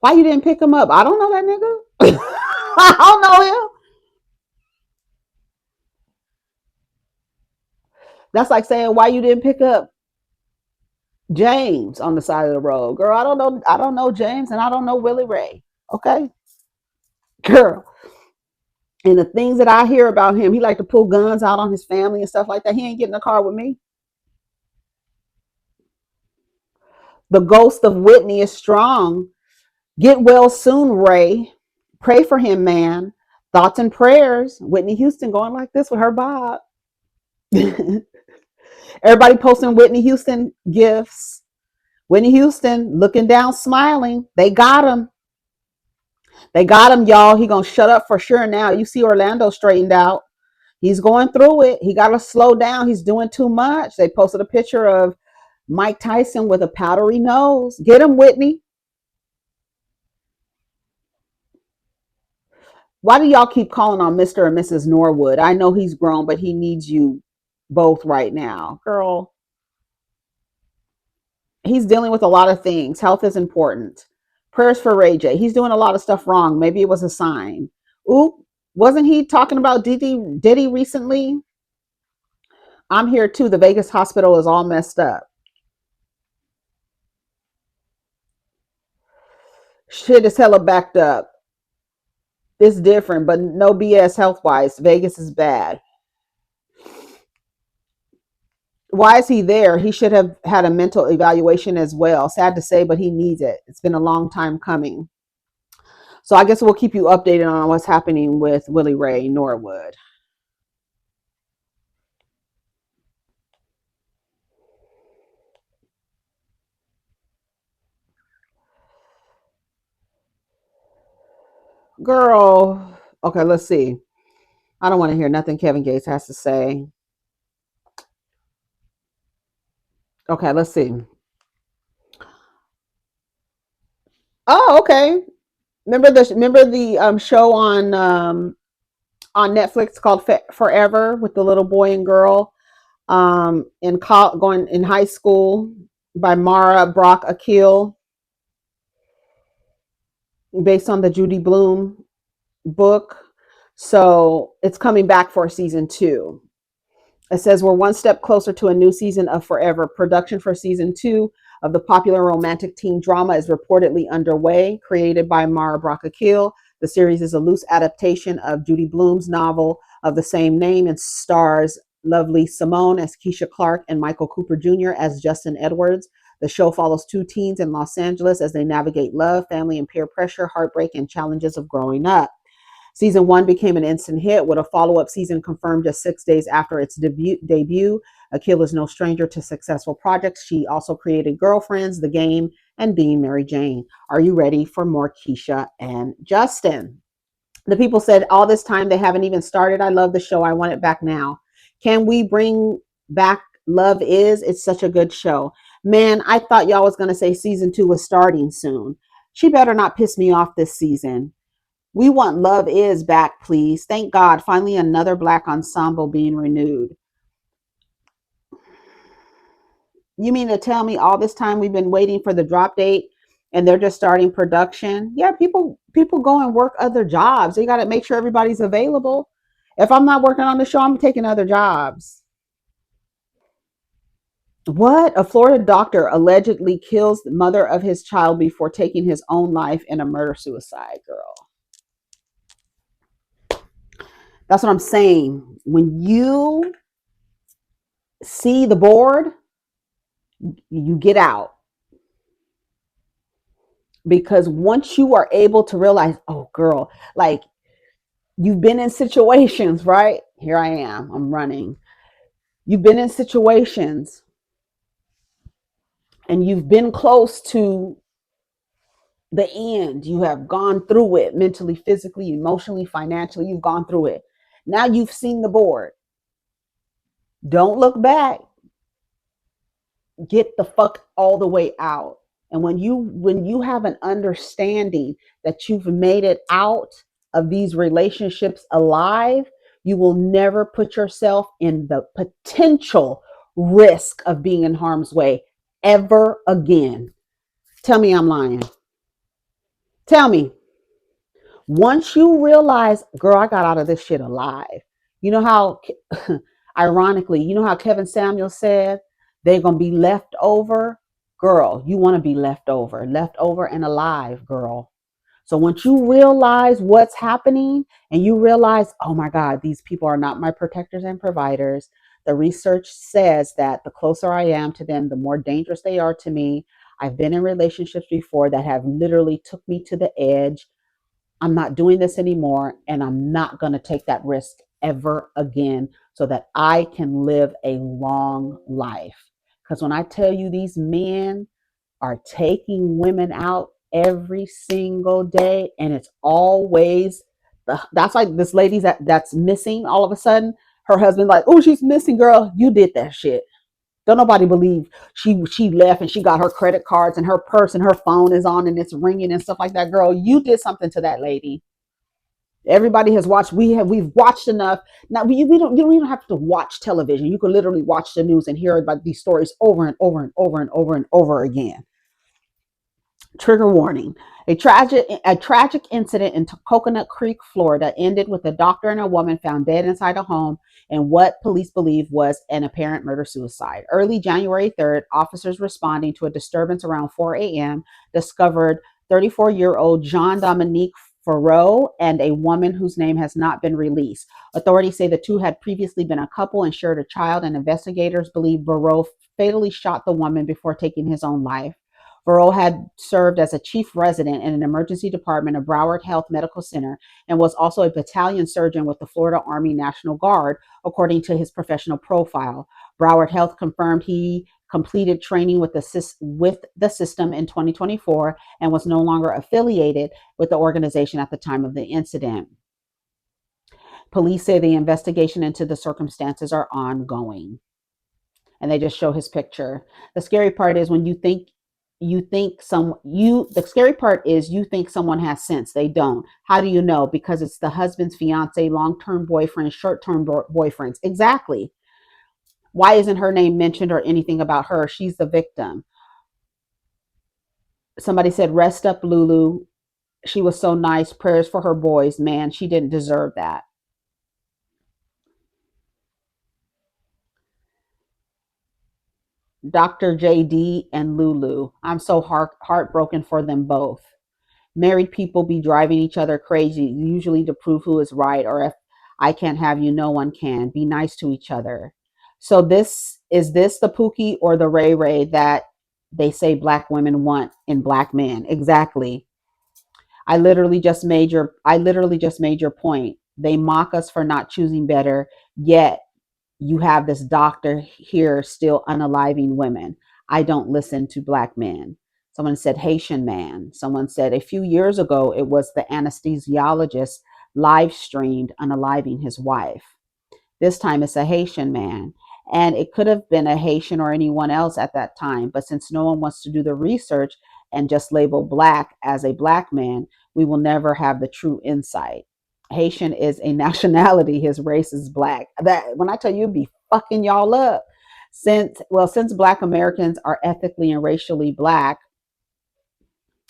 Why you didn't pick him up? I don't know that nigga. I don't know him. That's like saying why you didn't pick up James on the side of the road. Girl, I don't know James and I don't know Willie Ray. Okay? Girl. And the things that I hear about him, he like to pull guns out on his family and stuff like that. He ain't getting in a car with me. The ghost of Whitney is strong. Get well soon, Ray. Pray for him, man. Thoughts and prayers. Whitney Houston going like this with her bob. Everybody posting Whitney Houston gifts. Whitney Houston looking down, smiling. They got him. They got him, y'all. He gonna shut up for sure now. You see Orlando straightened out. He's going through it. He got to slow down. He's doing too much. They posted a picture of Mike Tyson with a powdery nose. Get him, Whitney. Why do y'all keep calling on Mr. and Mrs. Norwood? I know he's grown, but he needs you both right now. Girl, he's dealing with a lot of things. Health is important. Prayers for Ray J. He's doing a lot of stuff wrong. Maybe it was a sign. Ooh, wasn't he talking about Diddy recently? I'm here too. The Vegas hospital is all messed up. Shit is hella backed up. It's different, but no BS health wise. Vegas is bad. Why is he there? He should have had a mental evaluation as well. Sad to say, but he needs it. It's been a long time coming. So I guess we'll keep you updated on what's happening with Willie Ray Norwood. girl. Okay, let's see. I don't want to hear nothing Kevin Gates has to say. Okay, let's see. Oh, okay. Remember the show on Netflix called Forever with the little boy and girl going in high school by Mara Brock Akil, based on the Judy Blume book. So it's coming back for season 2. It says we're one step closer to a new season of Forever. Production for season 2 of the popular romantic teen drama is reportedly underway. Created by Mara Brock Akil, the series is a loose adaptation of Judy Blume's novel of the same name and stars Lovely Simone as Keisha Clark and Michael Cooper Jr. as Justin Edwards. The show follows 2 teens in Los Angeles as they navigate love, family, and peer pressure, heartbreak, and challenges of growing up. Season 1 became an instant hit with a follow-up season confirmed just 6 days after its debut. Akil is no stranger to successful projects. She also created Girlfriends, The Game, and Being Mary Jane. Are you ready for more Keisha and Justin? The people said all this time they haven't even started. I love the show. I want it back now. Can we bring back Love Is? It's such a good show. Man, I thought y'all was going to say season 2 was starting soon. She better not piss me off this season. We want Love Is back, please. Thank God. Finally, another Black ensemble being renewed. You mean to tell me all this time we've been waiting for the drop date and they're just starting production? Yeah, people go and work other jobs. They got to make sure everybody's available. If I'm not working on the show, I'm taking other jobs. What? A Florida doctor allegedly kills the mother of his child before taking his own life in a murder suicide, girl. That's what I'm saying. When you see the board, you get out. Because once you are able to realize, oh, girl, like you've been in situations, right? Here I am, I'm running. You've been in situations and you've been close to the end. You have gone through it mentally, physically, emotionally, financially. You've gone through it. Now you've seen the board. Don't look back. Get the fuck all the way out. And when you have an understanding that you've made it out of these relationships alive, you will never put yourself in the potential risk of being in harm's way ever again. Tell me I'm lying. Tell me. Once you realize, girl, I got out of this shit alive. You know how, ironically, you know how Kevin Samuels said they're going to be left over? Girl, you want to be left over and alive, girl. So once you realize what's happening and you realize, oh my God, these people are not my protectors and providers. The research says that the closer I am to them, the more dangerous they are to me. I've been in relationships before that have literally took me to the edge. I'm not doing this anymore, and I'm not going to take that risk ever again so that I can live a long life. Because when I tell you these men are taking women out every single day, and it's always that's like this lady that's missing all of a sudden. Her husband like, oh, she's missing, girl. You did that shit. Don't nobody believe she left and she got her credit cards and her purse and her phone is on and it's ringing and stuff like that. Girl, you did something to that lady. Everybody has watched. We've watched enough. Now we don't. You don't even have to watch television. You can literally watch the news and hear about these stories over and over and over and over and over again. Trigger warning. A tragic incident in Coconut Creek, Florida ended with a doctor and a woman found dead inside a home in what police believe was an apparent murder-suicide. Early January 3rd, officers responding to a disturbance around 4 a.m. discovered 34-year-old Jean Dominique Farreau and a woman whose name has not been released. Authorities say the two had previously been a couple and shared a child, and investigators believe Farreau fatally shot the woman before taking his own life. Farreau had served as a chief resident in an emergency department of Broward Health Medical Center and was also a battalion surgeon with the Florida Army National Guard, according to his professional profile. Broward Health confirmed he completed training with the system in 2024, and was no longer affiliated with the organization at the time of the incident. Police say the investigation into the circumstances are ongoing. And they just show his picture. The scary part is when the scary part is you think someone has sense. They don't. How do you know? Because it's the husband's fiance, long-term boyfriend, short-term boyfriends. Exactly. Why isn't her name mentioned or anything about her? She's the victim. Somebody said, rest up, Lulu. She was so nice. Prayers for her boys. Man, she didn't deserve that. Dr. JD and Lulu. I'm so heartbroken for them both. Married people be driving each other crazy, usually to prove who is right, or if I can't have you, no one can. Be nice to each other. So this the Pookie or the Ray Ray that they say black women want in black men? Exactly. I literally just made your point. They mock us for not choosing better, yet you have this doctor here still unaliving women. I don't listen to black men. Someone said Haitian man. Someone said a few years ago it was the anesthesiologist live streamed unaliving his wife. This time it's a Haitian man. And it could have been a Haitian or anyone else at that time. But since no one wants to do the research and just label black as a black man, we will never have the true insight. Haitian is a nationality. His race is black. That when I tell you, be fucking y'all up. Since black Americans are ethically and racially black,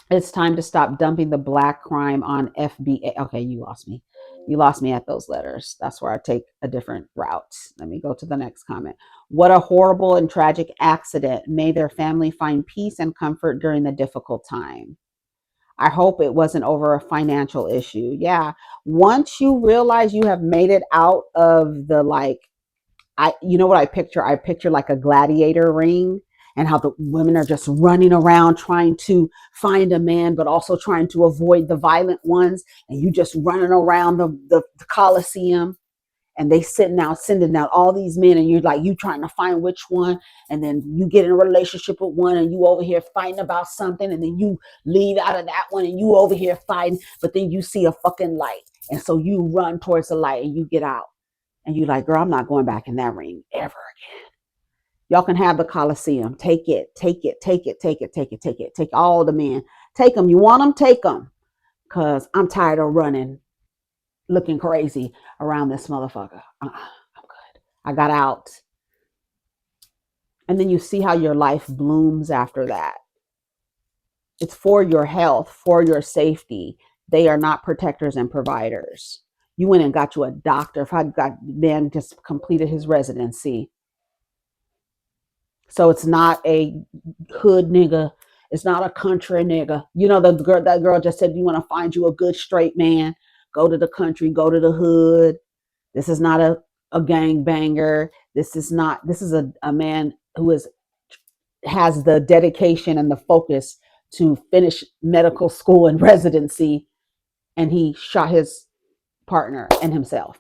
it's time to stop dumping the black crime on FBA. Okay, you lost me. You lost me at those letters. That's where I take a different route. Let me go to the next comment. What a horrible and tragic accident. May their family find peace and comfort during the difficult time. I hope it wasn't over a financial issue. Yeah. Once you realize you have made it out of the you know what I picture? I picture like a gladiator ring, and how the women are just running around trying to find a man, but also trying to avoid the violent ones. And you just running around the Coliseum, and they sending out all these men, and you're like, you trying to find which one. And then you get in a relationship with one, and you over here fighting about something. And then you leave out of that one, and you over here fighting, but then you see a fucking light. And so you run towards the light and you get out. And you're like, girl, I'm not going back in that ring ever again. Y'all can have the Coliseum. Take it, take it, take it, take it, take it, take it. Take all the men. Take them. You want them? Take them. Because I'm tired of running, looking crazy around this motherfucker. I'm good. I got out. And then you see how your life blooms after that. It's for your health, for your safety. They are not protectors and providers. You went and got you a doctor. If I got man just completed his residency. So it's not a hood nigga. It's not a country nigga. You know, that girl just said, you want to find you a good straight man, go to the country, go to the hood. This is not a gang banger. This is a man who has the dedication and the focus to finish medical school and residency. And he shot his partner and himself.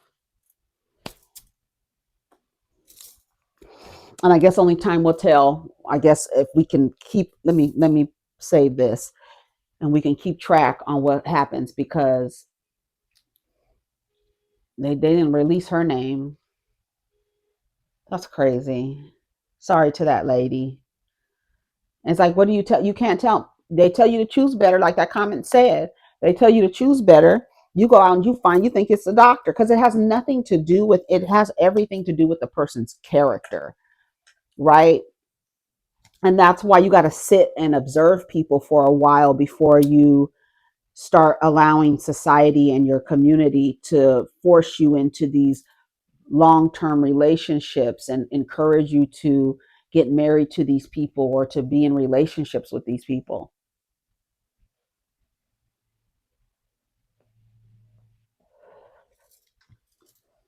And I guess only time will tell. I guess if we can keep, let me say this, and we can keep track on what happens, because they didn't release her name. That's crazy. Sorry to that lady. And it's like, what do you tell? You can't tell. They tell you to choose better, like that comment said. They tell you to choose better. You go out and you think it's a doctor, because it has nothing to do with, it has everything to do with the person's character, right? And that's why you got to sit and observe people for a while before you start allowing society and your community to force you into these long-term relationships and encourage you to get married to these people or to be in relationships with these people.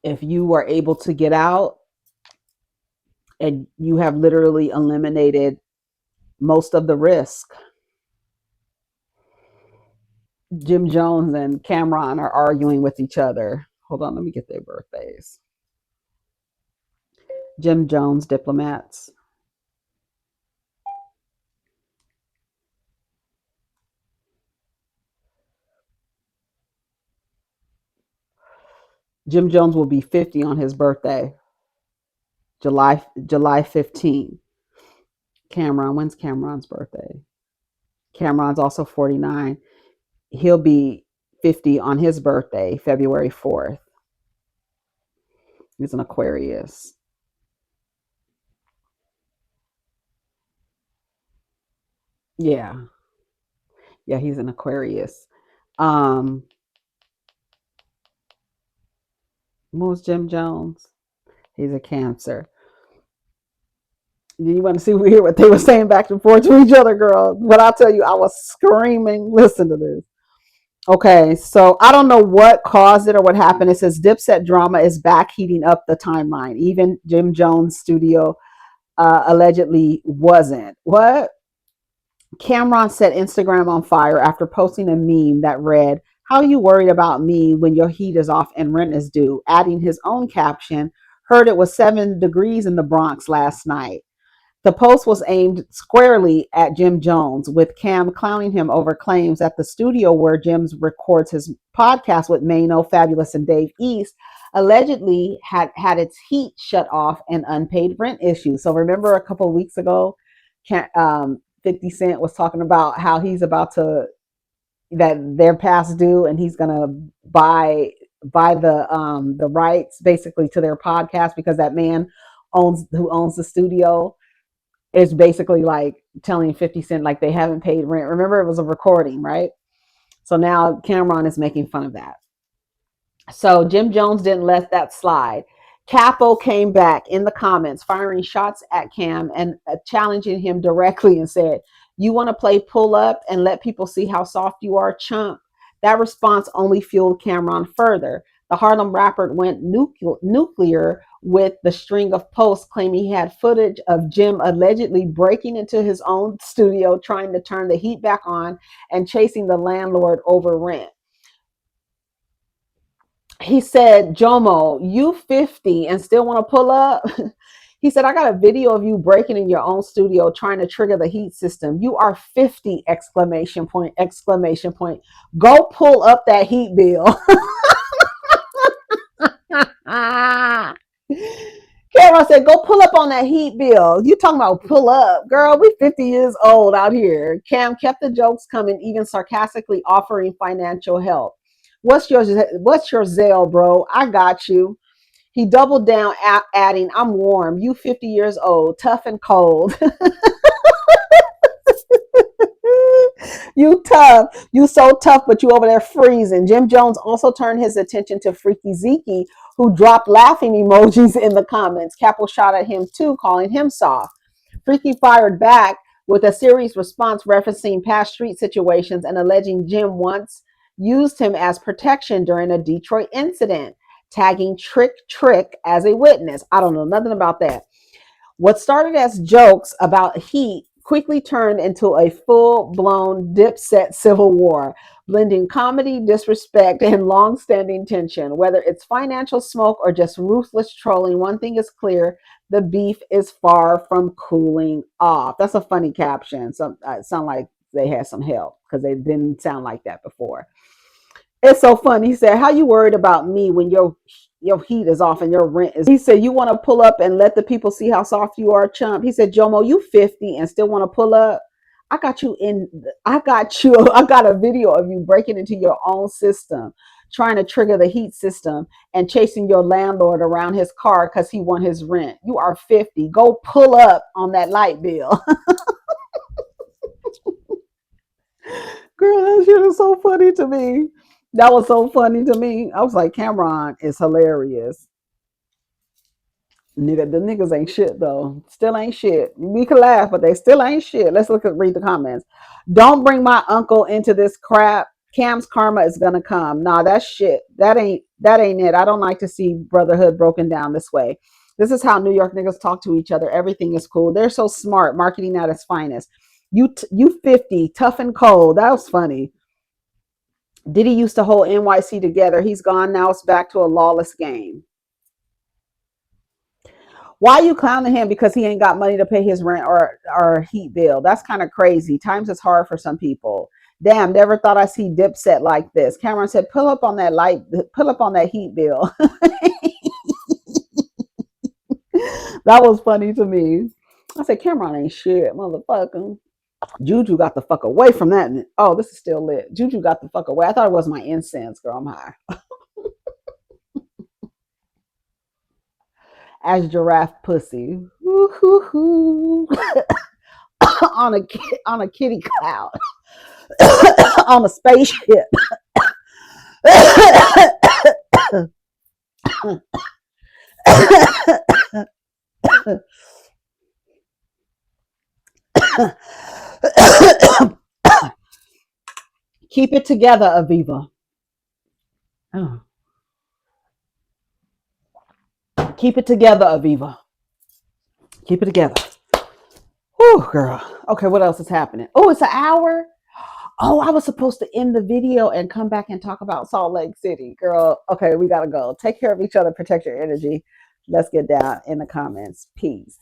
If you were able to get out, and you have literally eliminated most of the risk. Jim Jones and Cameron are arguing with each other. Hold on, let me get their birthdays. Jim Jones, diplomats. Jim Jones will be 50 on his birthday, July 15th. Cameron, when's Cameron's birthday? Cameron's also 49. He'll be 50 on his birthday, February 4th. He's an Aquarius. Yeah. Yeah, he's an Aquarius. Um, who's Jim Jones? He's a Cancer. You want to see hear what they were saying back and forth to each other, girl? But I'll tell you, I was screaming. Listen to this. Okay, so I don't know what caused it or what happened. It says Dipset drama is back heating up the timeline. Even Jim Jones' studio allegedly wasn't. What? Cameron set Instagram on fire after posting a meme that read, "How are you worried about me when your heat is off and rent is due?" Adding his own caption, "Heard it was 7 degrees in the Bronx last night." The post was aimed squarely at Jim Jones, with Cam clowning him over claims that the studio where Jim records his podcast with Mano, Fabulous, and Dave East allegedly had its heat shut off and unpaid rent issues. So remember a couple of weeks ago, 50 Cent was talking about how he's about to, that they're past due and he's gonna buy the rights basically to their podcast because that man owns the studio is basically like telling 50 Cent like they haven't paid rent. Remember, it was a recording, right? So now Cameron is making fun of that. So Jim Jones didn't let that slide. Capo came back in the comments, firing shots at Cam and challenging him directly and said, "You want to play pull up and let people see how soft you are, chump?" That response only fueled Cameron further. The Harlem rapper went nuclear with the string of posts claiming he had footage of Jim allegedly breaking into his own studio, trying to turn the heat back on and chasing the landlord over rent. He said, "Jomo, you 50 and still want to pull up?" He said, "I got a video of you breaking in your own studio trying to trigger the heat system. You are 50, exclamation point, exclamation point. Go pull up that heat bill." Cameron said, "Go pull up on that heat bill." You talking about pull up. Girl, we 50 years old out here. Cam kept the jokes coming, even sarcastically offering financial help. What's your Zelle, bro? I got you. He doubled down, adding, "I'm warm. You 50 years old, tough and cold." You tough. You so tough, but you over there freezing. Jim Jones also turned his attention to Freaky Zeke, who dropped laughing emojis in the comments. Capo shot at him too, calling him soft. Freaky fired back with a serious response referencing past street situations and alleging Jim once used him as protection during a Detroit incident, tagging Trick as a witness. I don't know nothing about that. What started as jokes about heat quickly turned into a full-blown Dipset civil war, blending comedy, disrespect, and long-standing tension. Whether it's financial smoke or just ruthless trolling, one thing is clear: the beef is far from cooling off. That's a funny caption. It sound like they had some help because they didn't sound like that before. It's so funny. He said, "How you worried about me when your heat is off and your rent is?" He said, "You want to pull up and let the people see how soft you are, chump?" He said, "Jomo, you 50 and still want to pull up? I got you in. I got you. I got a video of you breaking into your own system, trying to trigger the heat system and chasing your landlord around his car because he want his rent. You are 50. Go pull up on that light bill." Girl, that shit is so funny to me. That was so funny to me. I was like, Cameron is hilarious. Nigga, the niggas ain't shit though. Still ain't shit. We can laugh, but they still ain't shit. Let's read the comments. "Don't bring my uncle into this crap. Cam's karma is gonna come." Nah, that's shit. That ain't it. I don't like to see brotherhood broken down this way. This is how New York niggas talk to each other. Everything is cool. They're so smart, marketing at its finest. You 50, tough and cold. That was funny. Diddy used to hold NYC together. He's gone now. It's back to a lawless game. Why are you clowning him because he ain't got money to pay his rent or heat bill? That's kind of crazy. Times is hard for some people. Damn, never thought I'd see Dipset like this. Cameron said, pull up on that heat bill. That was funny to me. I said, Cameron ain't shit, motherfucker. Juju got the fuck away from that. Oh, this is still lit. Juju got the fuck away. I thought it was my incense, girl. I'm high. As giraffe pussy. Woo-hoo-hoo. on a kitty cloud. On a spaceship. Keep it together, Aviva. Oh. Keep it together, Aviva. Keep it together. Whew, girl. Okay, what else is happening? Oh, it's an hour. Oh, I was supposed to end the video and come back and talk about Salt Lake City. Girl, okay, we gotta go. Take care of each other. Protect your energy. Let's get down in the comments. Peace.